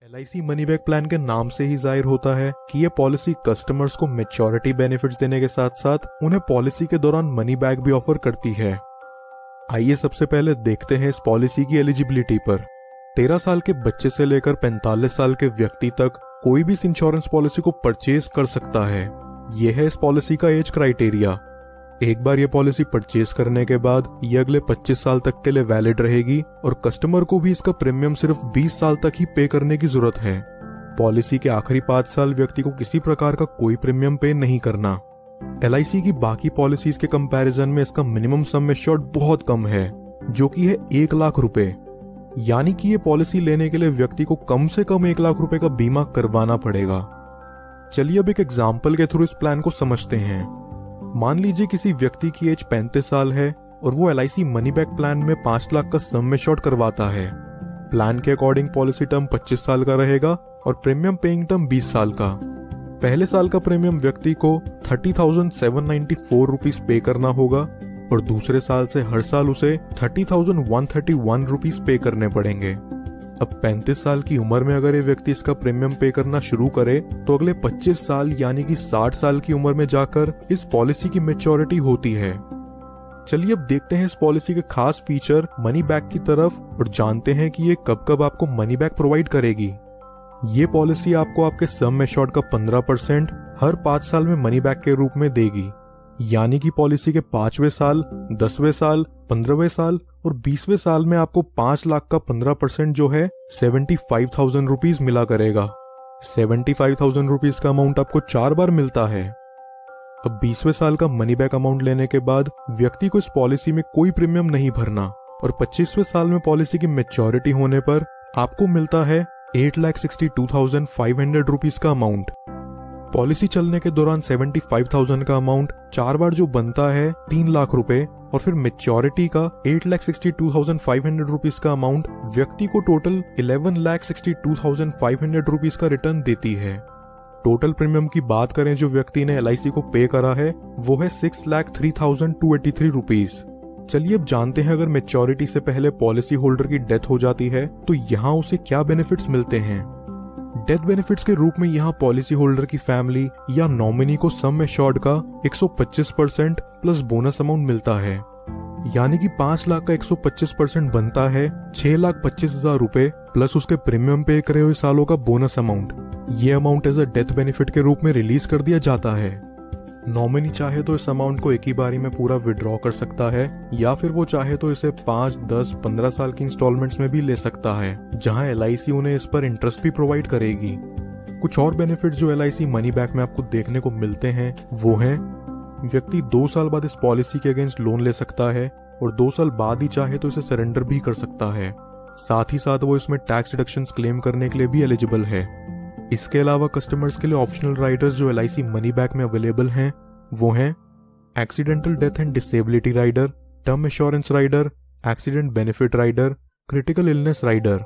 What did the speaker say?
LIC money back plan के नाम से ही जाहिर होता है कि ये पॉलिसी कस्टमर्स को मैच्योरिटी बेनिफिट्स देने के साथ साथ उन्हें पॉलिसी के दौरान मनी बैक भी ऑफर करती है। आइए सबसे पहले देखते हैं इस पॉलिसी की एलिजिबिलिटी पर। 13 साल के बच्चे से लेकर 45 साल के व्यक्ति तक कोई भी इस इंश्योरेंस पॉलिसी को परचेज कर सकता है। यह है इस पॉलिसी का एज क्राइटेरिया। एक बार ये पॉलिसी परचेज करने के बाद ये अगले 25 साल तक के लिए वैलिड रहेगी और कस्टमर को भी इसका प्रीमियम सिर्फ 20 साल तक ही पे करने की जरूरत है। पॉलिसी के आखिरी 5 साल व्यक्ति को किसी प्रकार का कोई प्रीमियम पे नहीं करना। LIC की बाकी पॉलिसीज के कंपैरिजन में इसका मिनिमम सम एश्योर्ड बहुत कम है, जो कि है 1 लाख रुपए। यानी कि ये पॉलिसी लेने के लिए व्यक्ति को कम से कम 1 लाख रुपए का बीमा करवाना पड़ेगा। चलिए अब एक एग्जाम्पल के थ्रू इस प्लान को समझते हैं। मान लीजिए किसी व्यक्ति की एज 35 साल है और वो LIC मनी बैक प्लान में 5 लाख का सम एश्योर्ड करवाता है। प्लान के अकॉर्डिंग पॉलिसी टर्म 25 साल का रहेगा और प्रीमियम पेइंग टर्म 20 साल का। पहले साल का प्रीमियम व्यक्ति को 30,794 रुपीज पे करना होगा और दूसरे साल से हर साल उसे 30,131 रुपीज पे करने पड़ेंगे। अब 35 साल की उम्र में अगर ये व्यक्ति इसका प्रीमियम पे करना शुरू करे तो अगले 25 साल यानी कि 60 साल की उम्र में जाकर इस पॉलिसी की मैच्योरिटी होती है। चलिए अब देखते हैं इस पॉलिसी के खास फीचर मनी बैक की तरफ और जानते हैं कि ये कब कब आपको मनी बैक प्रोवाइड करेगी। ये पॉलिसी आपको आपके सम एश्योर्ड का 15% हर 5 साल में मनी बैक के रूप में देगी। यानी कि पॉलिसी के 5वें साल, 10वें साल, 15वें साल और 20वें साल में आपको 5 लाख का 15% जो है 75,000 रुपीज मिला करेगा। 75,000 रुपीज का अमाउंट आपको 4 बार मिलता है। अब 20वें साल का मनी बैक अमाउंट लेने के बाद व्यक्ति को इस पॉलिसी में कोई प्रीमियम नहीं भरना और 25वें साल में पॉलिसी की मैच्योरिटी होने पर आपको मिलता है 8,62,500 रुपीज का अमाउंट। पॉलिसी चलने के दौरान 75,000 का अमाउंट 4 बार जो बनता है 3 लाख रुपए और फिर मैच्योरिटी का 8,62,500 रुपीज का अमाउंट व्यक्ति को टोटल 11,62,500 रुपीज का रिटर्न देती है। टोटल प्रीमियम की बात करें जो व्यक्ति ने LIC को पे करा है वो है 6,03,283 रुपीज। चलिए अब जानते हैं अगर मैच्योरिटी से पहले पॉलिसी होल्डर की डेथ हो जाती है तो यहाँ उसे क्या बेनिफिट्स मिलते हैं। डेथ बेनिफिट्स के रूप में यहाँ पॉलिसी होल्डर की फैमिली या नॉमिनी को सम एश्योर्ड का 125% प्लस बोनस अमाउंट मिलता है। यानी कि 5 लाख का 125% बनता है 6,25,000 रुपए प्लस उसके प्रीमियम पे करे हुए सालों का बोनस अमाउंट। ये amount as a death benefit के रूप में रिलीज कर दिया जाता है। नॉमिनी चाहे तो इस अमाउंट को एक ही बारी में पूरा विड्रॉ कर सकता है या फिर वो चाहे तो इसे 5, 10, 15 साल की इंस्टॉलमेंट्स में भी ले सकता है, जहां LIC उन्हें इस पर इंटरेस्ट भी प्रोवाइड करेगी। कुछ और बेनिफिट जो LIC मनी बैक में आपको देखने को मिलते हैं वो हैं, व्यक्ति 2 साल बाद इस पॉलिसी के अगेंस्ट लोन ले सकता है और 2 साल बाद ही चाहे तो इसे सरेंडर भी कर सकता है। साथ ही साथ वो इसमें टैक्स डिडक्शंस क्लेम करने के लिए भी एलिजिबल है। इसके अलावा कस्टमर्स के लिए ऑप्शनल राइडर्स जो LIC मनी बैक में अवेलेबल हैं वो हैं accidental death and disability rider, term assurance rider, accident benefit rider, critical illness rider.